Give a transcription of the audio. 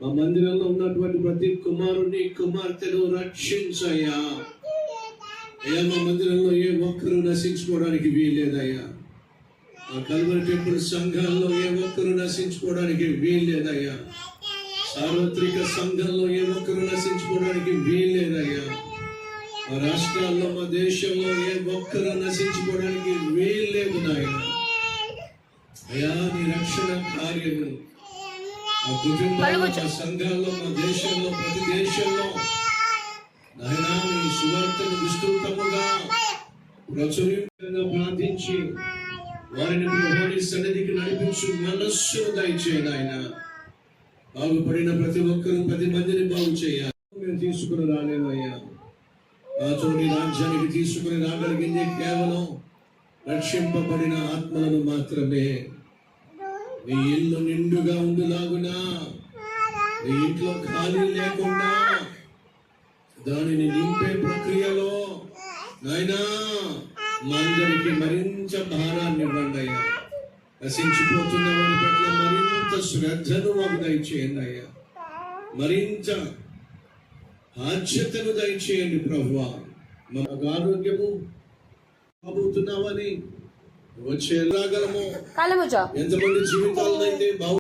మా మందిరంలో ఉన్నటువంటి ప్రతి కుమారుని కుమార్తెను రక్షించయ్యా. అయ్యా, మా మందిరంలో ఏ ఒక్కరు నశించుకోవడానికి వీల్లేదయ్యా. ఆ కల్వరి టెంపుల్ సంఘాల్లో ఏ ఒక్కరు నశించుకోవడానికి వీల్లేదయ్యా. సార్వత్రిక సంఘంలో ఏ ఒక్కరు నశించుకోవడానికి వీల్లేదయ్యా. మా రాష్ట్రాల్లో, మా దేశంలో ఏ ఒక్కరు నశించుకోవడానికి వీల్లేదు నాయన. అయ్యా, నీ రక్షణ కార్యము మా కుటుంబాల్లో, మా సంఘాల్లో, మా దేశంలో, ప్రతి దేశంలో నాయన నీ సువార్తను విస్తృతముగా ప్రచురంగా ప్రార్థించి వారిని ప్రభుని సన్నిధికి నడిపించు మనస్సు దయచేయండి ఆయన. బాగుపడిన ప్రతి ఒక్కరూ 10 మందిని బాగు చేయాలి. మేము తీసుకుని రాలేమయ్యా. ఆ చోటి రాజ్యానికి తీసుకుని రాగలిగింది కేవలం రక్షింపబడిన ఆత్మలను మాత్రమే. నీ ఇల్లు నిండుగా ఉండులాగునా, నీ ఇంట్లో ఖాళీ లేకుండా దానిని నింపే ప్రక్రియలో నాయనా మా అందరికి మరింత భారాన్ని ఇవ్వండి అయ్యా. నశించిపోతున్న వారి పట్ల మరింత శ్రద్ధను మాకు దయచేయండి అయ్యా. మరింత బాధ్యతను దయచేయండి ప్రభువా. మాకు ఆరోగ్యము కాబోతున్నావని వచ్చే రాగలము. ఎంతమంది జీవితాలనైతే